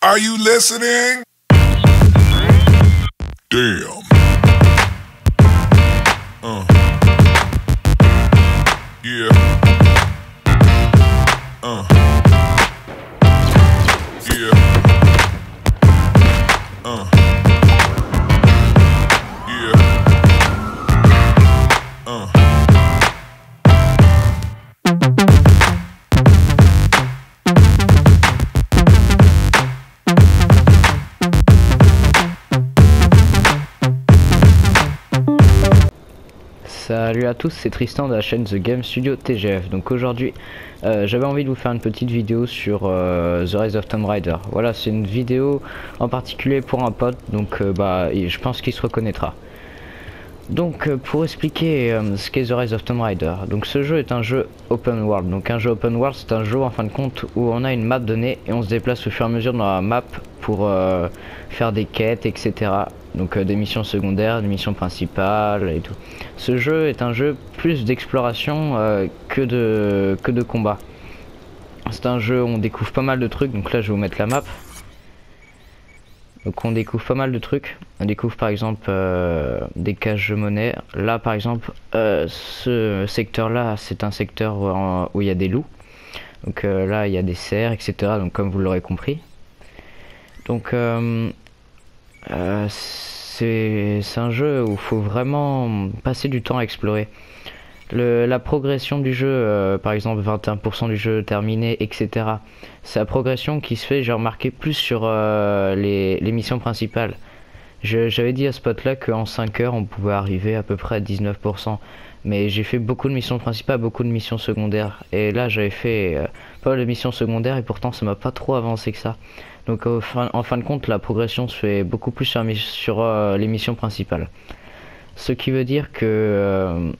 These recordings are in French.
Are you listening? Damn. Yeah. Yeah. Salut à tous, c'est Tristan de la chaîne The Game Studio TGF. Donc aujourd'hui j'avais envie de vous faire une petite vidéo sur The Rise of Tomb Raider. Voilà, c'est une vidéo en particulier pour un pote, donc je pense qu'il se reconnaîtra. Donc pour expliquer ce qu'est The Rise of Tomb Raider, donc ce jeu est un jeu open world. Donc un jeu open world, c'est un jeu en fin de compte où on a une map donnée et on se déplace au fur et à mesure dans la map pour faire des quêtes, etc. Donc des missions secondaires, des missions principales et tout. Ce jeu est un jeu plus d'exploration que de combat. C'est un jeu où on découvre pas mal de trucs. Donc là je vais vous mettre la map. Donc on découvre pas mal de trucs. On découvre par exemple des caches de monnaie. Là par exemple ce secteur là c'est un secteur où il y a des loups. Donc là il y a des cerfs, etc. Donc comme vous l'aurez compris. Donc c'est un jeu où il faut vraiment passer du temps à explorer. La progression du jeu, par exemple 21% du jeu terminé, etc. C'est la progression qui se fait, j'ai remarqué, plus sur les missions principales. J'avais dit à ce pote là qu'en 5 heures on pouvait arriver à peu près à 19%. Mais j'ai fait beaucoup de missions principales, beaucoup de missions secondaires. Et là j'avais fait pas mal de missions secondaires et pourtant ça m'a pas trop avancé que ça. Donc en fin de compte la progression se fait beaucoup plus sur les missions principales. Ce qui veut dire que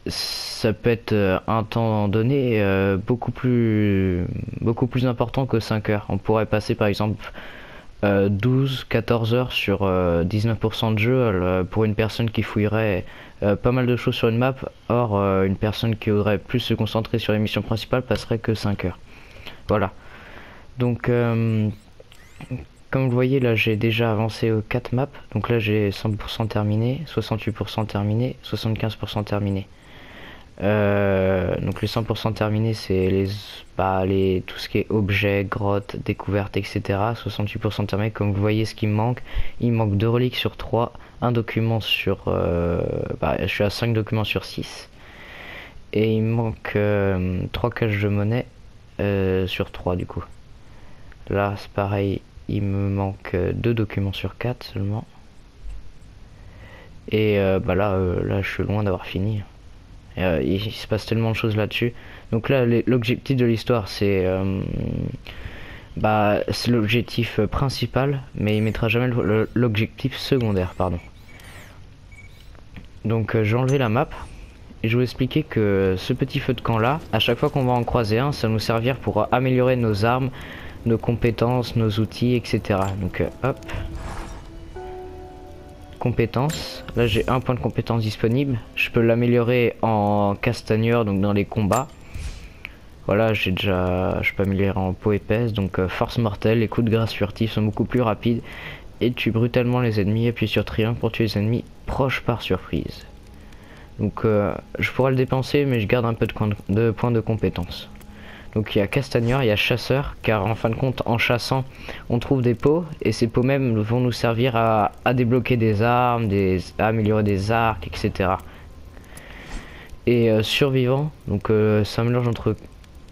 ça peut être un temps donné beaucoup plus important que 5 heures. On pourrait passer par exemple 12-14 heures sur 19% de jeu pour une personne qui fouillerait pas mal de choses sur une map. Or une personne qui voudrait plus se concentrer sur les missions principales passerait que 5 heures. Voilà. Donc comme vous voyez là j'ai déjà avancé aux 4 maps. Donc là j'ai 100% terminé, 68% terminé, 75% terminé. Donc les 100% terminés c'est tout ce qui est objets, grottes, découvertes, etc. 68% terminé. Comme vous voyez ce qui me manque, il manque 2 reliques sur 3, un document sur je suis à 5 documents sur 6 et il me manque 3 caches de monnaie sur 3 du coup. Là c'est pareil, il me manque 2 documents sur 4 seulement et là je suis loin d'avoir fini. Il se passe tellement de choses là-dessus. Donc là l'objectif de l'histoire c'est l'objectif principal, mais il mettra jamais l'objectif secondaire, pardon. Donc j'ai enlevé la map et je vais vous expliquer que ce petit feu de camp là, à chaque fois qu'on va en croiser un, ça va nous servir pour améliorer nos armes, nos compétences, nos outils, etc. Donc hop, compétences, là j'ai un point de compétence disponible, je peux l'améliorer en castagneur, donc dans les combats. Voilà, je peux améliorer en peau épaisse, donc force mortelle, les coups de grâce furtifs sont beaucoup plus rapides et tue brutalement les ennemis. Appuie sur triangle pour tuer les ennemis proches par surprise. Donc je pourrais le dépenser, mais je garde un peu de points de compétence. Donc il y a castagneur, il y a chasseur, car en fin de compte en chassant on trouve des pots et ces pots même vont nous servir à débloquer des armes, à améliorer des arcs, etc. Et survivant, donc c'est un mélange entre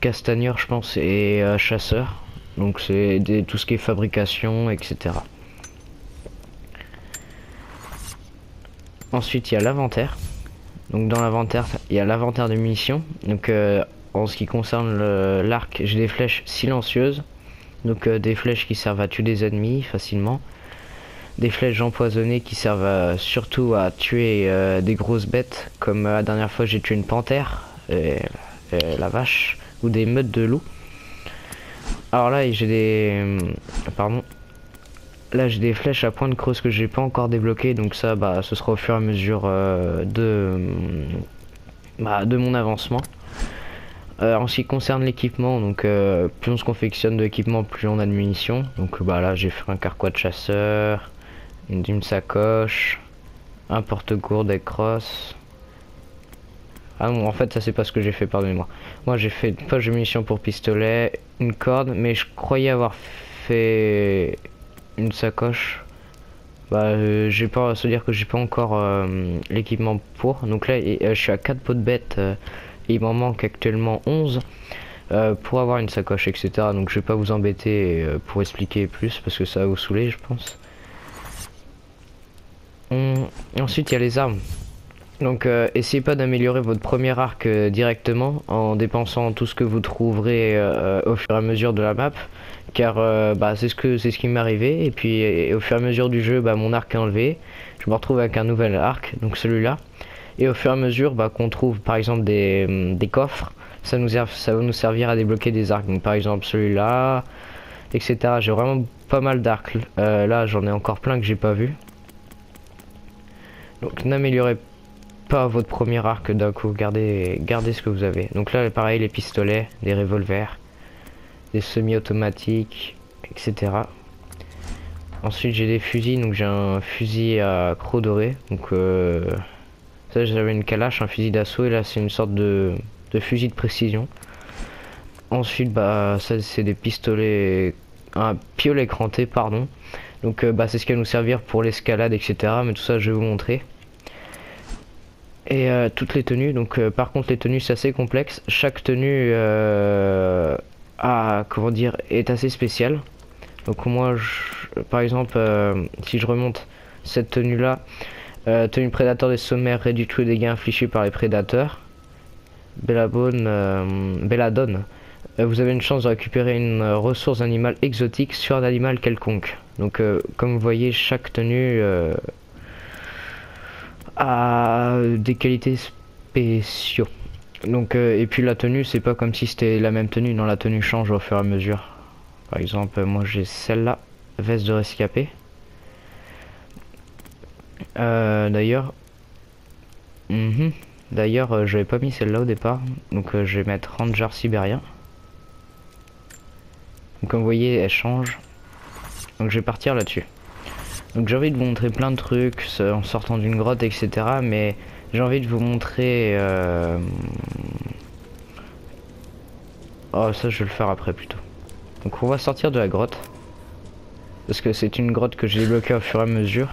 castagneur je pense et chasseur, donc c'est tout ce qui est fabrication, etc. Ensuite il y a l'inventaire. Donc dans l'inventaire il y a l'inventaire de munitions. Donc en ce qui concerne l'arc, j'ai des flèches silencieuses, donc des flèches qui servent à tuer des ennemis facilement, des flèches empoisonnées qui servent surtout à tuer des grosses bêtes, comme la dernière fois j'ai tué une panthère, la vache, ou des meutes de loups. Alors là j'ai des flèches à pointe creuse que j'ai pas encore débloqué, donc ça ce sera au fur et à mesure de mon avancement. En ce qui concerne l'équipement, donc plus on se confectionne d'équipement, plus on a de munitions. Donc bah là j'ai fait un carquois de chasseur, une sacoche, un porte-gourde avec crosse. Ah non, en fait ça c'est pas ce que j'ai fait, pardonnez-moi. Moi j'ai fait une poche de munitions pour pistolet, une corde, mais je croyais avoir fait une sacoche. Bah j'ai pas à se dire que j'ai pas encore l'équipement pour. Donc là je suis à 4 pots de bête. Il m'en manque actuellement 11 pour avoir une sacoche, etc. Donc je vais pas vous embêter pour expliquer plus parce que ça va vous saouler, je pense. Ensuite il y a les armes. Donc essayez pas d'améliorer votre premier arc directement en dépensant tout ce que vous trouverez au fur et à mesure de la map, car bah, c'est ce qui m'est arrivé. Et puis au fur et à mesure du jeu, bah, mon arc est enlevé, je me retrouve avec un nouvel arc, donc celui-là. Et au fur et à mesure bah, qu'on trouve par exemple des coffres, ça va nous servir à débloquer des arcs. Donc par exemple celui-là, etc. J'ai vraiment pas mal d'arcs. Là j'en ai encore plein que j'ai pas vu. Donc n'améliorez pas votre premier arc d'un coup, gardez ce que vous avez. Donc là pareil, les pistolets, des revolvers, des semi-automatiques, etc. Ensuite j'ai des fusils, donc j'ai un fusil à croc doré, donc ça j'avais une calache, un fusil d'assaut, et là c'est une sorte de fusil de précision. Ensuite bah ça c'est des pistolets, un piolet cranté pardon, donc bah c'est ce qui va nous servir pour l'escalade, etc. Mais tout ça je vais vous montrer. Et toutes les tenues, donc par contre les tenues c'est assez complexe, chaque tenue comment dire, est assez spéciale. Donc moi par exemple si je remonte cette tenue là, tenue prédateur des sommaires, réduit tous les dégâts infligés par les prédateurs. Belladone, vous avez une chance de récupérer une ressource animale exotique sur un animal quelconque. Donc comme vous voyez chaque tenue a des qualités spéciaux. Donc et puis la tenue c'est pas comme si c'était la même tenue, non, la tenue change au fur et à mesure. Par exemple moi j'ai celle-là, veste de rescapé. D'ailleurs j'avais pas mis celle-là au départ, donc je vais mettre Ranger sibérien. Donc comme vous voyez elle change, donc je vais partir là-dessus. Donc j'ai envie de vous montrer plein de trucs en sortant d'une grotte, etc. Mais j'ai envie de vous montrer oh ça je vais le faire après plutôt. Donc on va sortir de la grotte, parce que c'est une grotte que j'ai débloquée au fur et à mesure.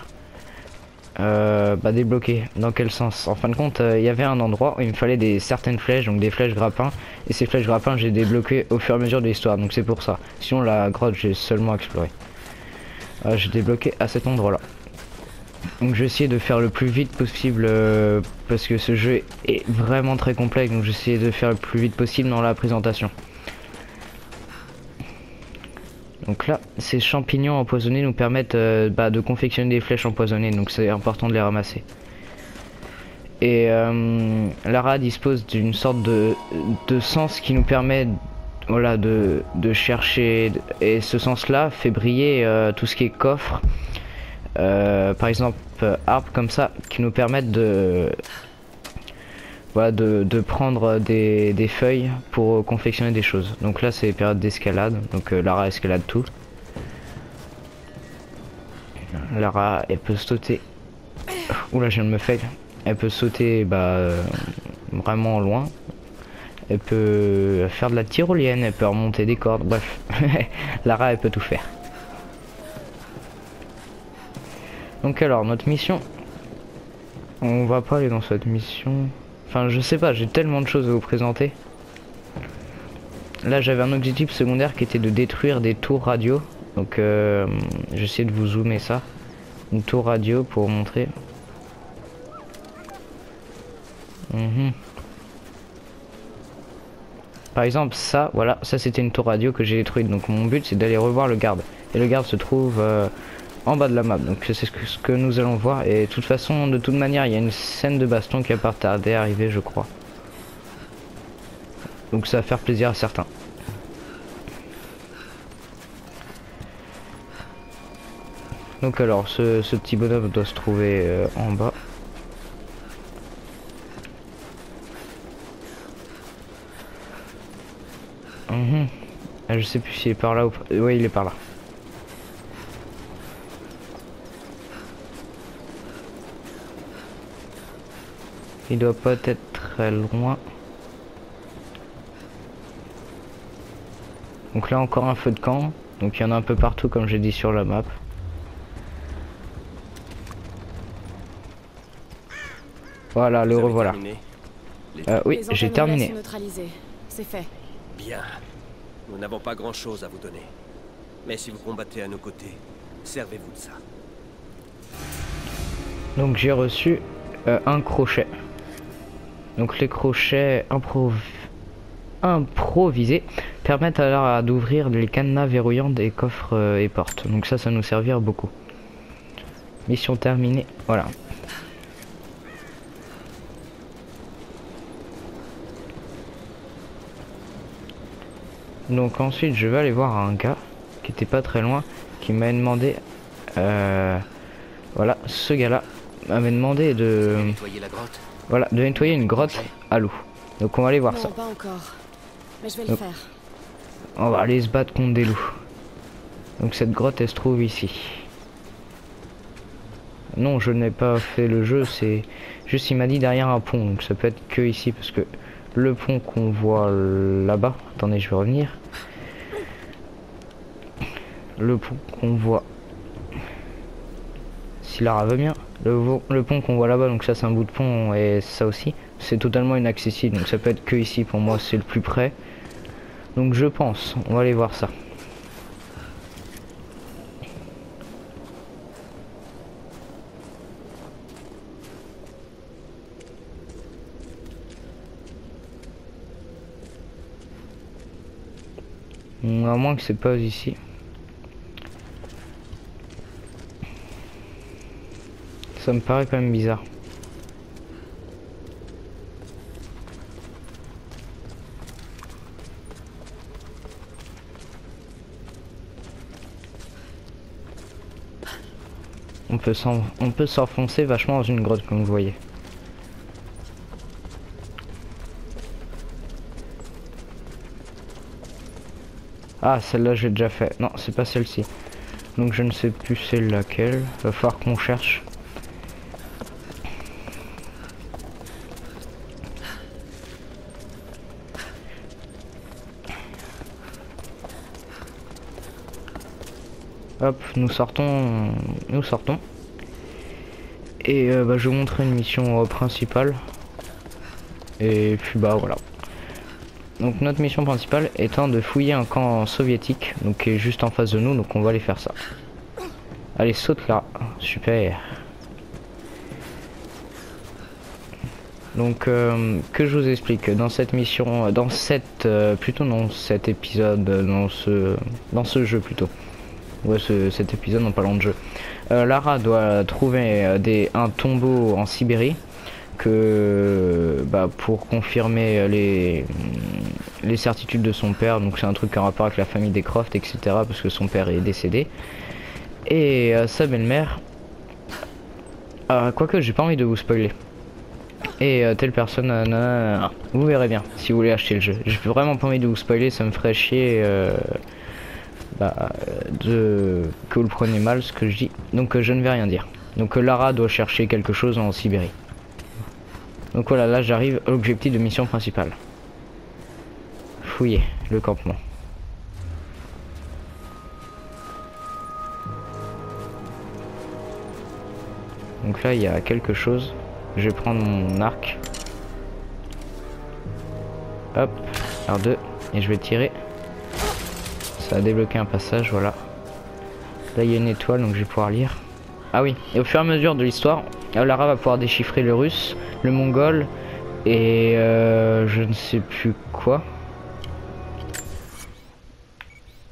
Bah débloquer dans quel sens? En fin de compte il y avait un endroit où il me fallait certaines flèches, donc des flèches grappins, et ces flèches grappins j'ai débloqué au fur et à mesure de l'histoire, donc c'est pour ça. Sinon la grotte j'ai seulement exploré. J'ai débloqué à cet endroit là, donc je vais essayer de faire le plus vite possible parce que ce jeu est vraiment très complexe, donc j'essaie de faire le plus vite possible dans la présentation. Donc là, ces champignons empoisonnés nous permettent de confectionner des flèches empoisonnées, donc c'est important de les ramasser. Et Lara dispose d'une sorte de sens qui nous permet voilà, de chercher, et ce sens-là fait briller tout ce qui est coffre. Par exemple, arbres comme ça, qui nous permettent voilà, de prendre des feuilles pour confectionner des choses. Donc là c'est période d'escalade, donc Lara escalade tout. Lara elle peut sauter, oula je viens de me fail, elle peut sauter vraiment loin, elle peut faire de la tyrolienne, elle peut remonter des cordes, bref. Lara elle peut tout faire. Donc alors notre mission, on va pas aller dans cette mission. Enfin je sais pas, j'ai tellement de choses à vous présenter. Là j'avais un objectif secondaire qui était de détruire des tours radio. Donc j'essaie de vous zoomer ça. Une tour radio pour vous montrer. Par exemple ça, voilà, ça c'était une tour radio que j'ai détruite. Donc mon but c'est d'aller revoir le garde. Et le garde se trouve en bas de la map, donc c'est ce que nous allons voir. Et de toute façon, de toute manière, il y a une scène de baston qui va pas tarder à arriver, je crois. Donc ça va faire plaisir à certains. Donc alors, ce petit bonhomme doit se trouver en bas. sais plus s'il est par là ou pas. Oui, il est par là. Il doit pas être très loin. Donc là encore un feu de camp. Donc il y en a un peu partout comme j'ai dit sur la map. Voilà, le revoilà. Oui, j'ai terminé. C'est fait. Bien. Nous n'avons pas grand-chose à vous donner. Mais si vous combattez à nos côtés, servez-vous de ça. Donc j'ai reçu un crochet. Donc les crochets improvisés permettent alors d'ouvrir les cadenas verrouillants des coffres et portes. Donc ça nous servira beaucoup. Mission terminée, voilà. Donc ensuite je vais aller voir un gars qui était pas très loin, qui m'avait demandé, voilà, ce gars-là m'avait demandé de nettoyer la grotte. Voilà, de nettoyer une grotte à loup. Donc on va aller voir ça. Pas encore, mais je vais Donc, le faire. on va aller se battre contre des loups. Donc cette grotte elle se trouve ici. Non, je n'ai pas fait le jeu, c'est juste il m'a dit derrière un pont, donc ça peut être que ici parce que le pont qu'on voit là-bas, attendez je vais revenir. Le pont qu'on voit, si Lara veut bien, le pont qu'on voit là-bas, donc ça c'est un bout de pont et ça aussi, c'est totalement inaccessible, donc ça peut être que ici, pour moi c'est le plus près. Donc je pense, on va aller voir ça. À moins que c'est pas ici. Ça me paraît quand même bizarre. On peut s'enfoncer vachement dans une grotte comme vous voyez. Ah, celle-là j'ai déjà fait. Non, c'est pas celle-ci. Donc je ne sais plus c'est laquelle. Va falloir qu'on cherche. Hop, nous sortons. Et je vais vous montrer une mission principale. Et puis bah voilà. Donc notre mission principale étant de fouiller un camp soviétique, donc qui est juste en face de nous, donc on va aller faire ça. Allez, saute là, super. Donc que je vous explique, dans cette mission, plutôt dans cet épisode, dans ce jeu plutôt. Ouais, cet épisode en parlant de jeu. Lara doit trouver un tombeau en Sibérie pour confirmer les certitudes de son père. Donc c'est un truc en rapport avec la famille des Croft, etc. Parce que son père est décédé. Et sa belle-mère, quoique j'ai pas envie de vous spoiler. Et telle personne, vous verrez bien si vous voulez acheter le jeu. J'ai vraiment pas envie de vous spoiler, ça me ferait chier que vous le preniez mal ce que je dis. Donc je ne vais rien dire. Donc Lara doit chercher quelque chose en Sibérie. Donc voilà, là j'arrive à l'objectif de mission principale. Fouiller le campement. Donc là il y a quelque chose. Je vais prendre mon arc. Hop, R2. Et je vais tirer. Ça a débloqué un passage, voilà. Là il y a une étoile donc je vais pouvoir lire. Ah oui, et au fur et à mesure de l'histoire, Lara va pouvoir déchiffrer le russe, le mongol et je ne sais plus quoi.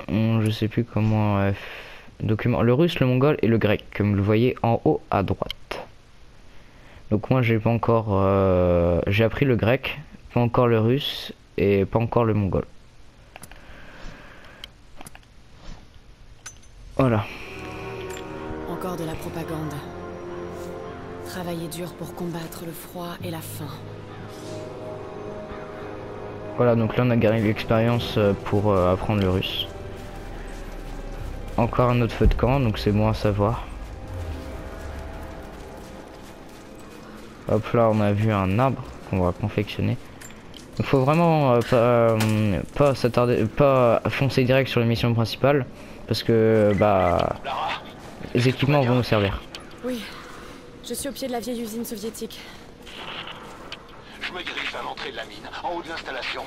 Je sais plus comment document. Le russe, le mongol et le grec, comme vous le voyez en haut à droite. Donc moi j'ai pas encore j'ai appris le grec, pas encore le russe et pas encore le mongol. Voilà. Encore de la propagande. Travailler dur pour combattre le froid et la faim. Voilà, donc là on a gagné l'expérience pour apprendre le russe. Encore un autre feu de camp, donc c'est bon à savoir. Hop là, on a vu un arbre qu'on va confectionner. Il faut vraiment pas s'attarder, pas foncer direct sur les missions principales, parce que bah les équipements vont nous servir. Oui, je suis au pied de la vieille usine soviétique. Je me dirige vers l'entrée de la mine, en haut de l'installation.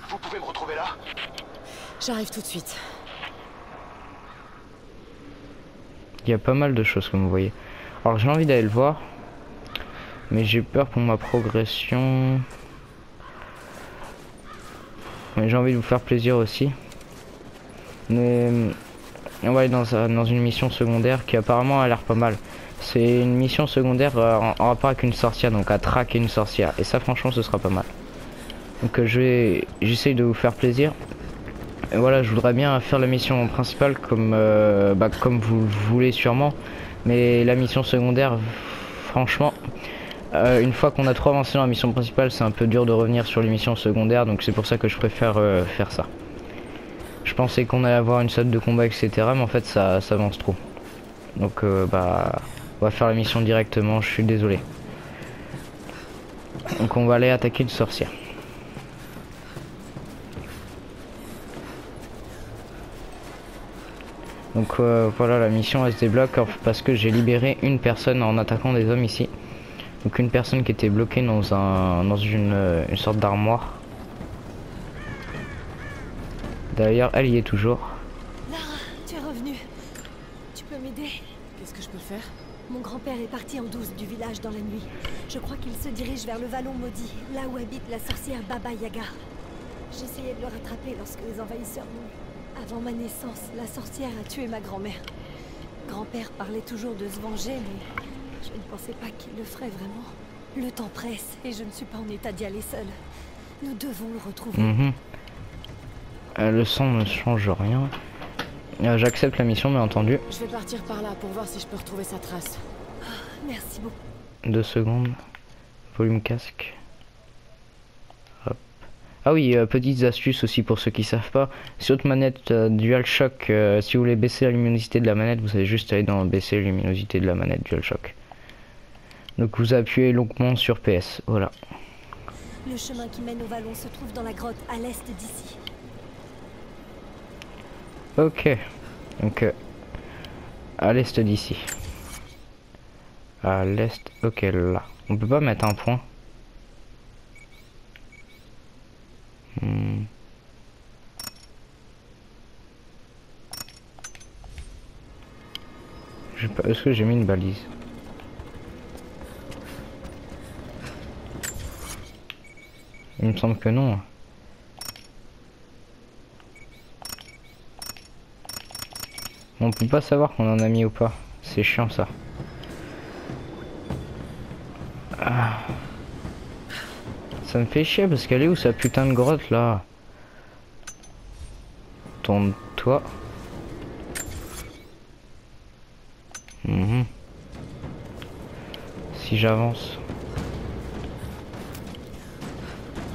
Vous pouvez me retrouver là? J'arrive tout de suite. Il y a pas mal de choses comme vous voyez. Alors j'ai envie d'aller le voir, mais j'ai peur pour ma progression. Mais j'ai envie de vous faire plaisir aussi. Mais on va aller dans une mission secondaire qui apparemment a l'air pas mal. C'est une mission secondaire en rapport avec une sorcière, donc à traquer une sorcière. Et ça franchement ce sera pas mal. Donc j'essaye de vous faire plaisir. Et voilà, je voudrais bien faire la mission principale comme vous le voulez sûrement. Mais la mission secondaire, franchement, une fois qu'on a trop avancé dans la mission principale, c'est un peu dur de revenir sur les missions secondaires. Donc c'est pour ça que je préfère faire ça. Je pensais qu'on allait avoir une salle de combat, etc. Mais en fait ça avance trop. Donc on va faire la mission directement, je suis désolé. Donc on va aller attaquer une sorcière. Donc voilà, la mission elle se débloque parce que j'ai libéré une personne en attaquant des hommes ici. Donc une personne qui était bloquée dans une sorte d'armoire. D'ailleurs elle y est toujours. Lara, tu es revenue. Tu peux m'aider? Qu'est-ce que je peux faire? Mon grand-père est parti en douce du village dans la nuit. Je crois qu'il se dirige vers le vallon maudit, là où habite la sorcière Baba Yaga. J'essayais de le rattraper lorsque les envahisseurs m'ont... Avant ma naissance, la sorcière a tué ma grand-mère. Grand-père parlait toujours de se venger, mais je ne pensais pas qu'il le ferait vraiment. Le temps presse et je ne suis pas en état d'y aller seule. Nous devons le retrouver. Le sang ne change rien. J'accepte la mission, bien entendu. Je vais partir par là pour voir si je peux retrouver sa trace. Merci beaucoup. 2 secondes. Volume casque. Hop. Ah oui, petites astuces aussi pour ceux qui savent pas. Sur votre manette DualShock, si vous voulez baisser la luminosité de la manette, vous allez juste aller dans baisser la luminosité de la manette DualShock. Donc vous appuyez longuement sur PS. Voilà. Le chemin qui mène au vallon se trouve dans la grotte à l'est d'ici. Ok. Donc à l'est d'ici. À l'est. Ok, là. On peut pas mettre un point. Est-ce que j'ai mis une balise? Il me semble que non. On peut pas savoir qu'on en a mis ou pas. C'est chiant ça. Ah. Ça me fait chier parce qu'elle est où sa putain de grotte là? Tourne-toi. Si j'avance.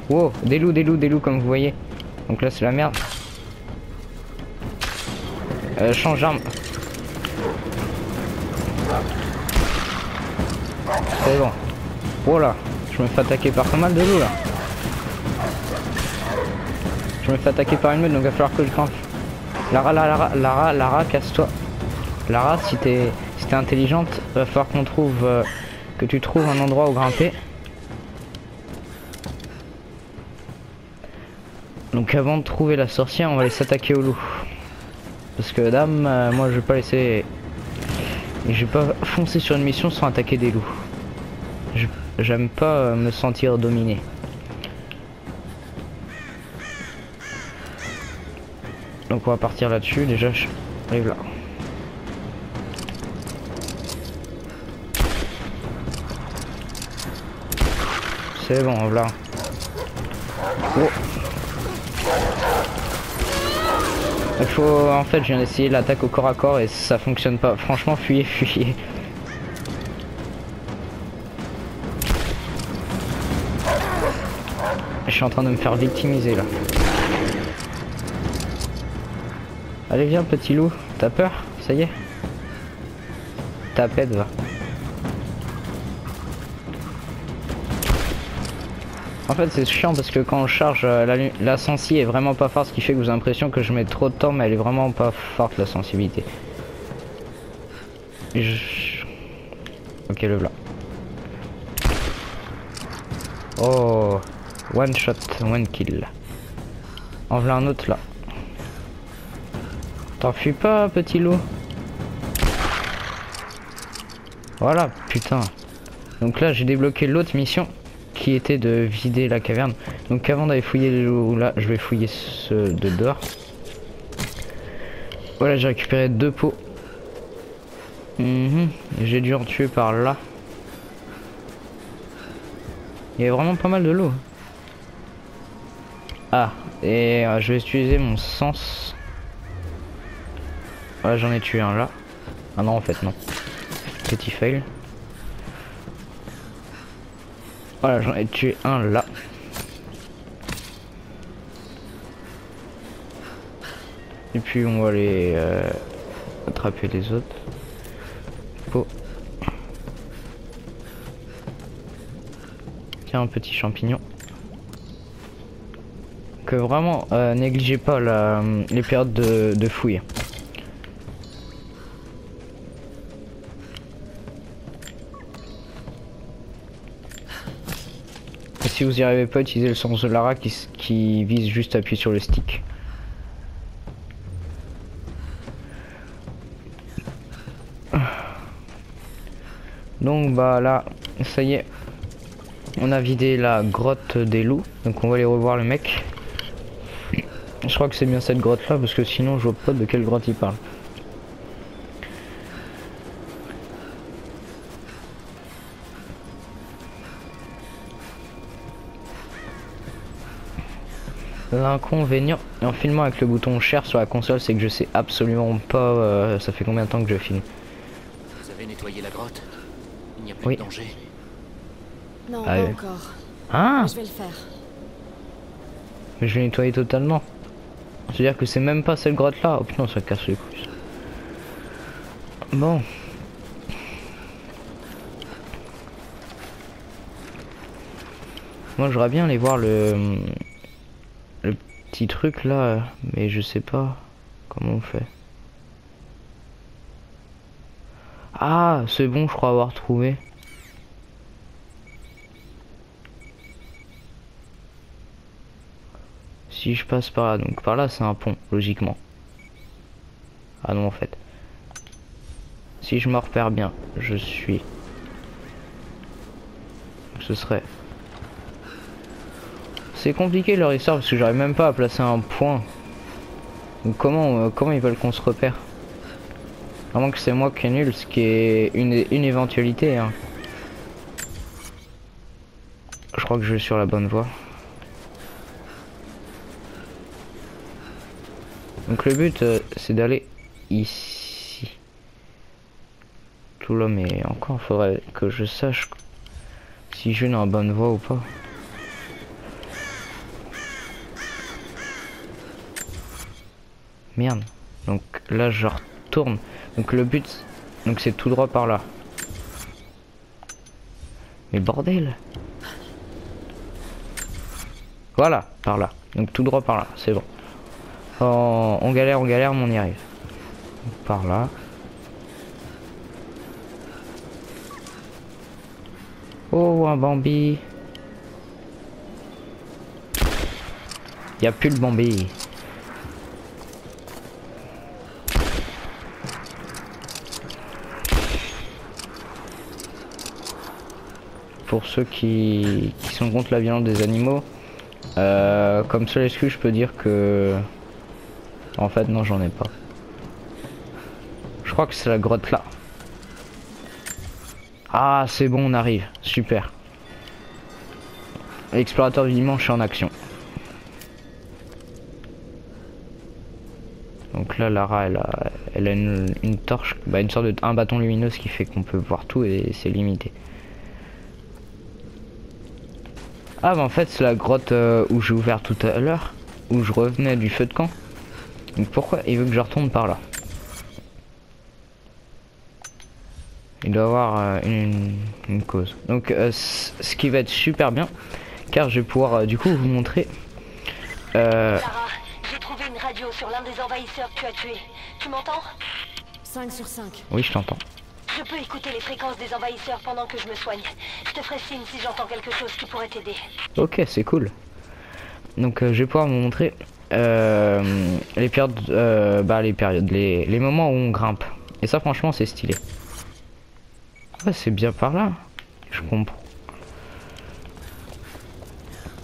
Wow, des loups comme vous voyez. Donc là c'est la merde. Change d'arme. C'est bon. Voilà, je me fais attaquer par pas mal de loups là. Je me fais attaquer par une meute, donc il va falloir que je grimpe. Lara, casse-toi. Lara, si t'es intelligente, va falloir qu'on trouve que tu trouves un endroit où grimper. Donc avant de trouver la sorcière, on va aller s'attaquer au loup. Parce que dame, moi je vais pas laisser... Je vais pas foncer sur une mission sans attaquer des loups. J'aime pas me sentir dominé. Donc on va partir là-dessus, déjà j'arrive là. C'est bon, voilà. Oh. Il faut, en fait, je viens d'essayer l'attaque au corps à corps et ça fonctionne pas. Franchement, fuyez. Je suis en train de me faire victimiser là. Allez viens petit loup, t'as peur? Ça y est. Tapette va. En fait c'est chiant parce que quand on charge la sensi est vraiment pas forte, ce qui fait que vous avez l'impression que je mets trop de temps mais elle est vraiment pas forte la sensibilité. Ok le voilà. Oh, one shot, one kill. En voilà un autre là. T'enfuis pas petit loup. Voilà putain. Donc là j'ai débloqué l'autre mission qui était de vider la caverne. Donc avant d'aller fouiller les loups là, je vais fouiller ceux de dehors. Voilà, j'ai récupéré 2 pots. J'ai dû en tuer par là. Il y a vraiment pas mal de loups. Ah, et je vais utiliser mon sens. Voilà, j'en ai tué un là. Ah non en fait non. Petit fail. Voilà, j'en ai tué un là. Et puis on va aller attraper les autres. Oh. Tiens, un petit champignon. Que vraiment, négligez pas les périodes de fouille. Et si vous n'y arrivez pas, utilisez le sens de Lara qui vise juste à appuyer sur le stick. Donc bah là, ça y est, on a vidé la grotte des loups, donc on va aller revoir le mec. Je crois que c'est bien cette grotte là parce que sinon je vois pas de quelle grotte il parle. L'inconvénient en filmant avec le bouton share sur la console, c'est que je sais absolument pas ça fait combien de temps que je filme. Vous avez nettoyé la grotte? Il n'y a plus de danger? Non, Ah pas oui. encore. Ah, Mais je vais le faire. mais je vais nettoyer totalement. C'est-à-dire que c'est même pas cette grotte là. Oh putain, ça casse les couilles. Bon. Moi j'aurais bien aller voir le petit truc là, mais je sais pas comment on fait. Ah, c'est bon, je crois avoir trouvé. Si je passe par là, donc par là c'est un pont, logiquement. Ah non en fait. Si je me repère bien, je suis... Ce serait... C'est compliqué leur histoire parce que j'arrive même pas à placer un point. Donc comment ils veulent qu'on se repère? À moins que c'est moi qui est nul, ce qui est une éventualité hein. Je crois que je suis sur la bonne voie. Donc le but c'est d'aller ici. Tout là, mais encore faudrait que je sache si je vais dans la bonne voie ou pas. Merde. Donc là je retourne. Donc le but, donc c'est tout droit par là. Mais bordel. Voilà, par là. Donc tout droit par là, c'est bon. Oh, on galère, mais on y arrive. Par là. Oh, un Bambi. Y a plus le Bambi. Pour ceux qui sont contre la violence des animaux, comme seule excuse, je peux dire que... En fait, non, j'en ai pas. Je crois que c'est la grotte là. Ah, c'est bon, on arrive. Super. L'explorateur du dimanche est en action. Donc là, Lara, elle a une torche, bah, une sorte de un bâton lumineux, ce qui fait qu'on peut voir tout et c'est limité. Ah bah en fait c'est la grotte où j'ai ouvert tout à l'heure, où je revenais du feu de camp. Donc pourquoi il veut que je retourne par là? Il doit avoir une cause. Donc ce qui va être super bien, car je vais pouvoir du coup vous montrer. Lara, j'ai trouvé une radio sur l'un des envahisseurs que tu as tué. Tu m'entends? 5 sur 5. Oui, je t'entends. Je peux écouter les fréquences des envahisseurs pendant que je me soigne. Je te ferai signe si j'entends quelque chose qui pourrait t'aider. Ok, c'est cool. Donc je vais pouvoir vous montrer les périodes, les moments où on grimpe. Et ça franchement c'est stylé. Ouais, c'est bien par là. Je comprends.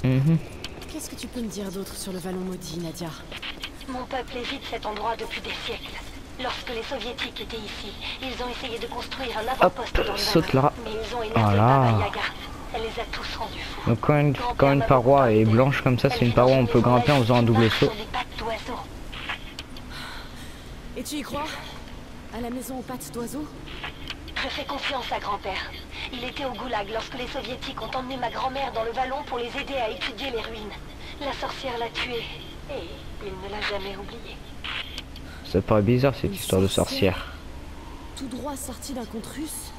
Qu'est-ce que tu peux me dire d'autre sur le Vallon Maudit, Nadia? Mon peuple évite cet endroit depuis des siècles. Lorsque les soviétiques étaient ici, ils ont essayé de construire un avant-poste dans le saute Vallon. là. Mais ils ont énervé Voilà. Baba Yaga. Elle les a tous rendus fous. Donc quand une paroi est blanche comme ça, c'est une paroi où on peut grimper en faisant un double saut. Sur des pattes d'oiseaux. Et tu y crois? À la maison aux pattes d'oiseau? Je fais confiance à grand-père. Il était au goulag lorsque les soviétiques ont emmené ma grand-mère dans le vallon pour les aider à étudier les ruines. La sorcière l'a tuée et il ne l'a jamais oubliée. Ça paraît bizarre cette histoire de sorcière. Tout droit sorti d'un conte russe?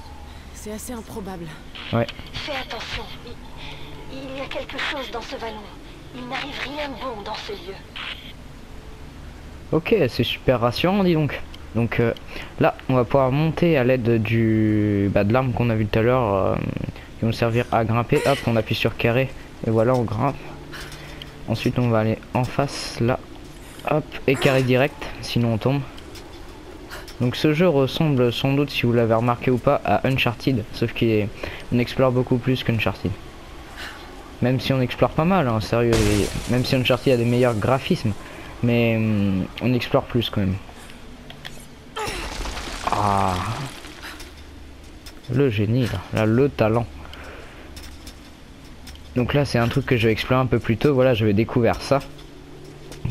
C'est assez improbable. Ouais. Fais attention. Il y a quelque chose dans ce vallon. Il n'arrive rien de bon dans ce lieu. Ok, c'est super rassurant, dis donc. Donc là, on va pouvoir monter à l'aide de l'arme qu'on a vu tout à l'heure, qui vont servir à grimper. Hop, on appuie sur carré et voilà, on grimpe. Ensuite, on va aller en face là. Hop, et carré direct, sinon on tombe. Donc ce jeu ressemble sans doute, si vous l'avez remarqué ou pas, à Uncharted, sauf qu'on explore beaucoup plus qu'Uncharted. Même si on explore pas mal, hein, sérieux, même si Uncharted a des meilleurs graphismes, mais on explore plus quand même. Ah, le génie là, le talent. Donc là c'est un truc que je vais explorer un peu plus tôt. Voilà, j'avais découvert ça,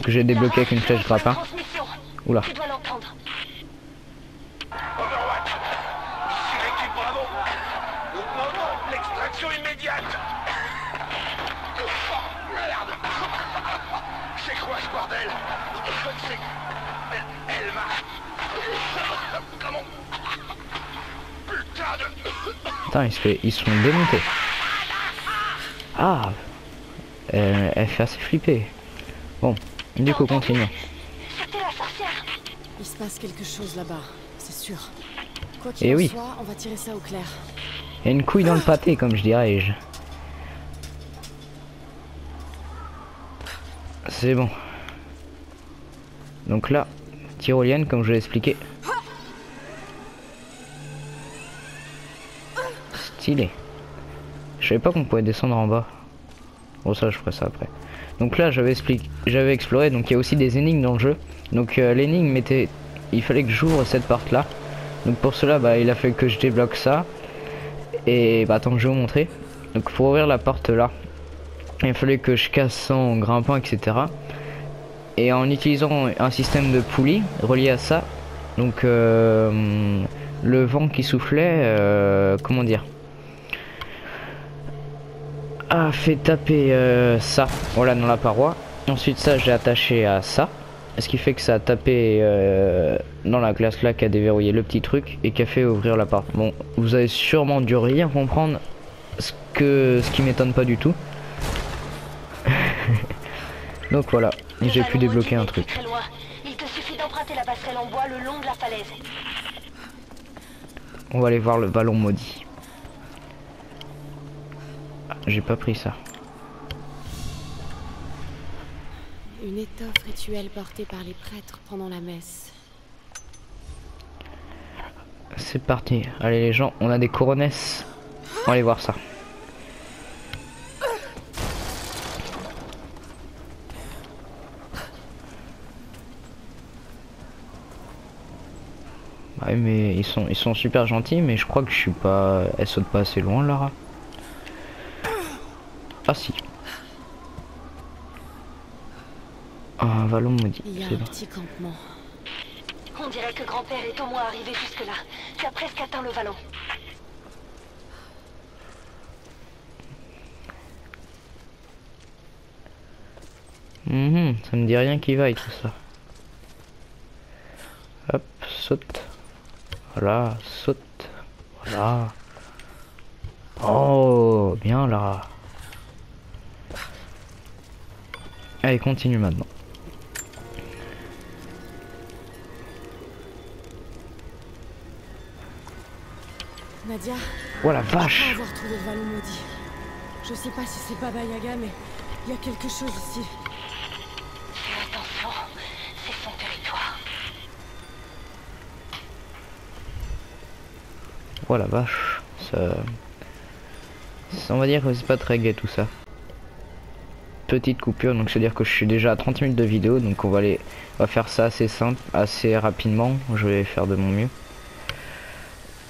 que j'ai débloqué avec une flèche grappin. Oula. Tu dois l'entendre. Overwatch. Ici l'équipe Bravo. Nous demandons l'extraction immédiate. Oh, merde. C'est quoi ce bordel? C'est... Elle marche. Comment? Putain de... Putain, ils se font démonter. Ah, elle fait assez flipper. Bon, du coup continuons. C'était la sorcière. Il se passe quelque chose là-bas, c'est sûr. Quoi Eh qu'il en oui. soit, on va tirer ça au clair. Il y a une couille dans le pâté, comme je dirais-je. C'est bon. Donc là, tyrolienne, comme je l'ai expliqué. Stylé. Je savais pas qu'on pouvait descendre en bas. Bon, ça, je ferai ça après. Donc là, j'avais exploré. Donc il y a aussi des énigmes dans le jeu. Donc l'énigme était, il fallait que j'ouvre cette porte là. Donc pour cela, bah, il a fallu que je débloque ça. Et bah, attends, je vais vous montrer. Donc pour ouvrir la porte là, il fallait que je casse ça en grimpant, etc. Et en utilisant un système de poulies relié à ça. Donc le vent qui soufflait, comment dire, a fait taper ça, voilà, dans la paroi. Ensuite ça, j'ai attaché à ça, ce qui fait que ça a tapé dans la glace là, qui a déverrouillé le petit truc et qui a fait ouvrir la porte. Bon, vous avez sûrement dû rien comprendre, ce qui m'étonne pas du tout. Donc voilà, j'ai pu débloquer un truc. Très loin. Il te suffit d'emprunter la passerelle en bois le long de la falaise. On va aller voir le ballon maudit. Ah, j'ai pas pris ça. Une étoffe rituelle portée par les prêtres pendant la messe. C'est parti. Allez les gens, on a des coronesses. On va aller voir ça. Ouais, mais ils sont super gentils, mais je crois que je suis pas... Elle saute pas assez loin, Lara. Ah si. Un vallon maudit. Il y a C'est un bon. petit campement. On dirait que grand-père est au moins arrivé jusque-là. Tu as presque atteint le vallon. Ça me dit rien qui vaille tout ça. Hop, saute. Voilà, saute. Voilà. Oh, bien là. Allez, continue maintenant. Nadia, Oh la après vache. avoir trouvé le vallon maudit, je sais pas si c'est Baba Yaga, mais il y a quelque chose ici. Attention, c'est son territoire. Oh la vache. On va dire que c'est pas très gai tout ça. Petite coupure, donc c'est à dire que je suis déjà à 30 minutes de vidéo, donc on va faire ça assez simple, assez rapidement. Je vais faire de mon mieux.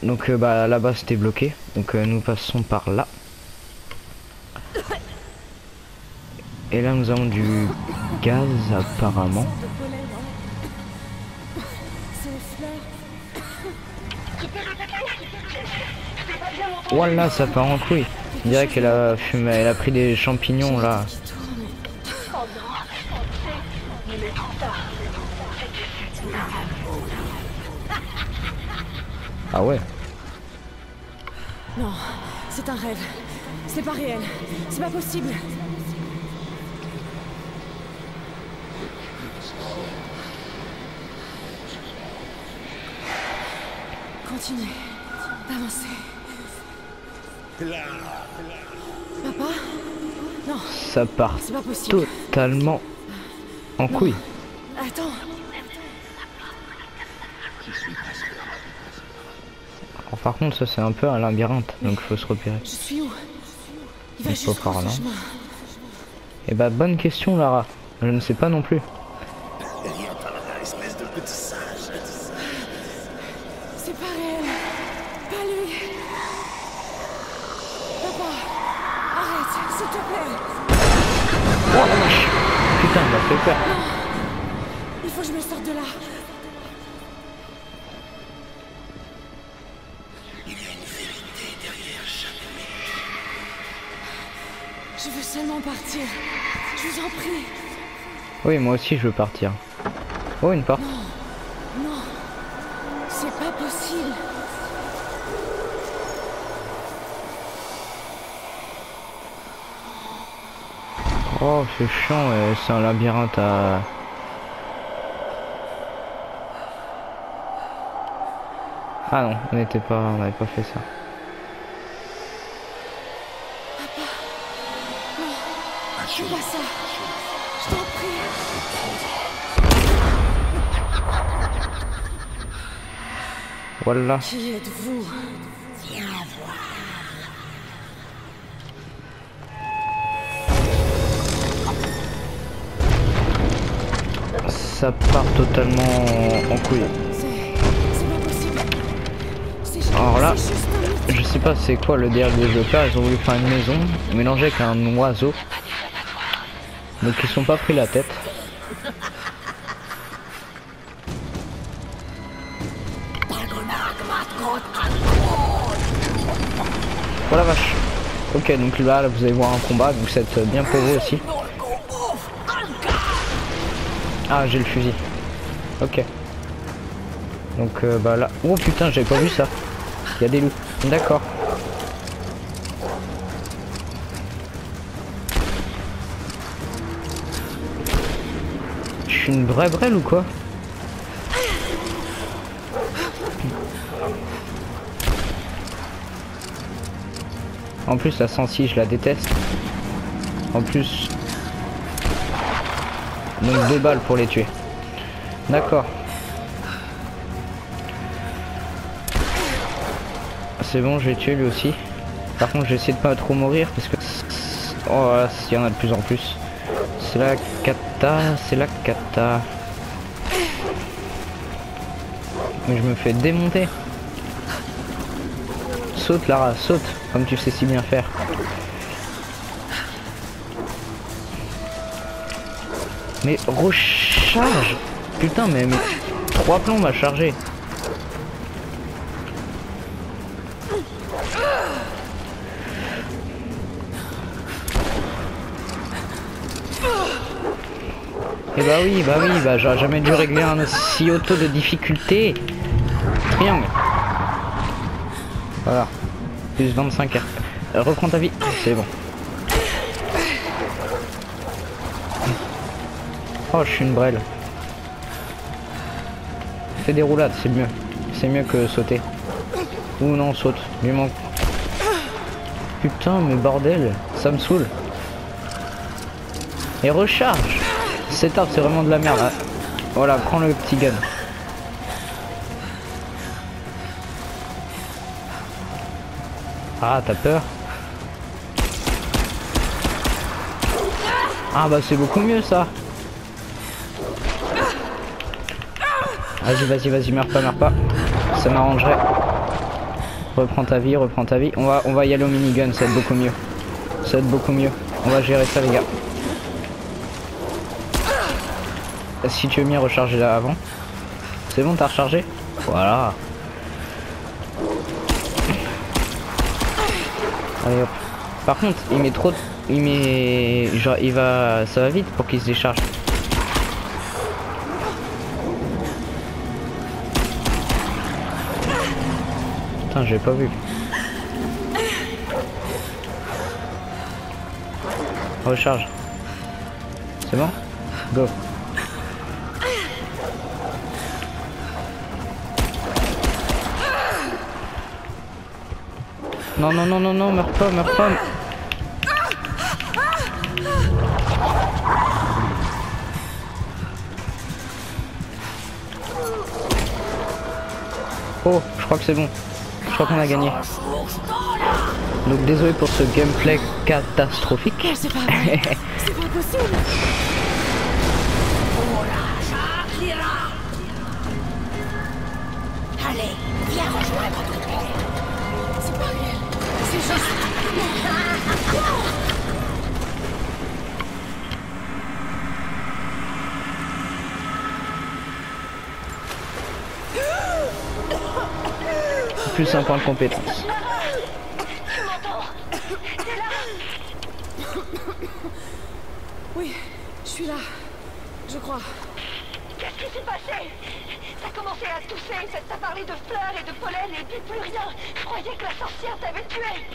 Donc bah là-bas c'était bloqué, donc nous passons par là. Et là nous avons du gaz apparemment. De pollen, hein. C'est les fleurs. Voilà, ça part en couille. On dirait qu'elle a fumé, elle a pris des champignons là. Qui tourne. Oh non, il est trop tard. Ah ouais. Non, c'est un rêve. C'est pas réel. C'est pas possible. Continuez d'avancer. Papa? Non, Ça part c'est pas possible. totalement en couille. Attends. Alors, par contre ça c'est un peu un labyrinthe, donc faut se repérer. Je suis où? Il va Mais juste pas par croiser là. le chemin. Et bah bonne question Lara. Je ne sais pas non plus. C'est pas réel. Pas lui. Papa, arrête, s'il te plaît. Oh la vache. Putain, il m'a fait peur. Il faut que je me sorte de là. Je veux seulement partir. Je vous en prie. Oui, moi aussi je veux partir. Oh, une porte. Non. C'est pas possible. Oh, c'est chiant, c'est un labyrinthe à... Ah non, on n'avait pas fait ça. Fais pas ça. Je t'en prie. Voilà. Qui êtes-vous? Ça part totalement en couille. C'est pas possible. C'est Alors là, c'est juste un mythe. je sais pas c'est quoi le délire des développeurs, ils ont voulu faire une maison mélangée avec un oiseau. Donc ils sont pas pris la tête. Oh la vache. Ok, donc là vous allez voir un combat, donc c'est bien pour vous aussi. Ah, j'ai le fusil. Ok. Donc bah là... Oh putain, j'avais pas vu ça. Il y a des loups. D'accord. Je suis une vraie brêle ou quoi? En plus la sensi je la déteste. En plus... Donc 2 balles pour les tuer. D'accord. C'est bon, je vais tuer lui aussi. Par contre, je vais essayer de pas trop mourir parce que... Oh là, il y en a de plus en plus. C'est la cata, c'est la cata. Mais je me fais démonter. Saute Lara, saute, comme tu sais si bien faire. Mais recharge. Putain, mais 3 plombs m'a chargé. Et bah oui, j'aurais jamais dû régler un si haut taux de difficulté. Triangle. Voilà. Plus 25 R. Reprends ta vie. C'est bon. Oh, je suis une brêle. Fais des roulades, c'est mieux. C'est mieux que sauter. Ou non, saute. Lui manque. Putain, mais bordel. Ça me saoule. Et recharge. Cette arme, c'est vraiment de la merde. Hein. Voilà, prends le petit gun. Ah, t'as peur? Ah bah c'est beaucoup mieux ça. Vas-y, meurs pas. Ça m'arrangerait. Reprends ta vie. On va y aller au minigun, ça va être beaucoup mieux. On va gérer ça les gars. Si tu veux bien recharger là avant. C'est bon, t'as rechargé? Voilà. Allez hop. Par contre, il met trop... Genre, ça va vite pour qu'il se décharge. Putain, j'ai pas vu. Recharge. C'est bon? Go. Non, meurs pas. Oh, je crois que c'est bon. Je crois qu'on a gagné. Donc désolé pour ce gameplay catastrophique. C'est pas vrai. C'est pas possible. Allez, viens rejoindre notre groupe. C'est pas réel. C'est juste... Plus un point de compétence. Tu m'entends? T'es là? Oui, je suis là. Je crois. Qu'est-ce qui s'est passé? T'as commencé à tousser, t'as parlé de fleurs et de pollen et puis plus rien. Je croyais que la sorcière t'avait tué.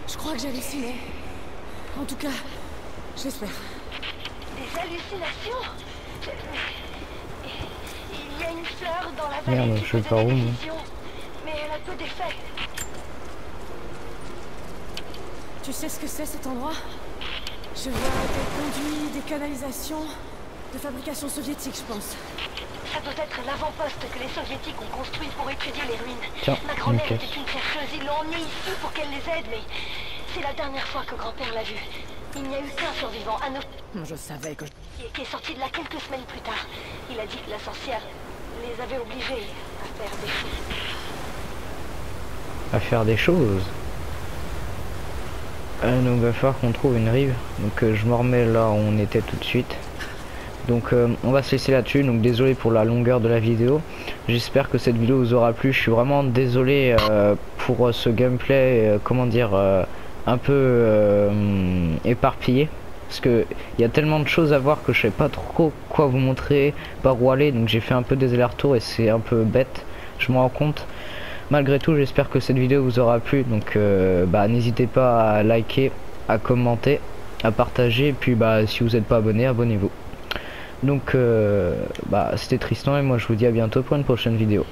Je crois que j'hallucinais. En tout cas, j'espère. Des hallucinations? Il y a une fleur dans la vallée Merde, qui je sais peut pas donner où, des moi. visions, mais elle a peu d'effet. Tu sais ce que c'est cet endroit? Je vois des conduits, des canalisations, de fabrication soviétique, je pense. Ça doit être l'avant-poste que les soviétiques ont construit pour étudier les ruines. Tiens, Ma grand-mère nickel. était une chercheuse, ils l'ont emmenée ici pour qu'elle les aide, mais c'est la dernière fois que grand-père l'a vue. Il n'y a eu qu'un survivant, un autre Je savais que... qui est sorti de là quelques semaines plus tard. Il a dit que la sorcière les avait obligés à faire des choses. À faire des choses. Donc va falloir qu'on trouve une rive. Donc je me remets là où on était tout de suite. Donc on va se laisser là-dessus. Donc désolé pour la longueur de la vidéo. J'espère que cette vidéo vous aura plu. Je suis vraiment désolé pour ce gameplay, comment dire, un peu éparpillé. Parce que il y a tellement de choses à voir que je sais pas trop quoi vous montrer, par où aller. Donc j'ai fait un peu des allers-retours et c'est un peu bête. Je m'en rends compte. Malgré tout, j'espère que cette vidéo vous aura plu. Donc n'hésitez pas à liker, à commenter, à partager. Et puis si vous n'êtes pas abonné, abonnez-vous. Donc c'était Tristan et moi je vous dis à bientôt pour une prochaine vidéo.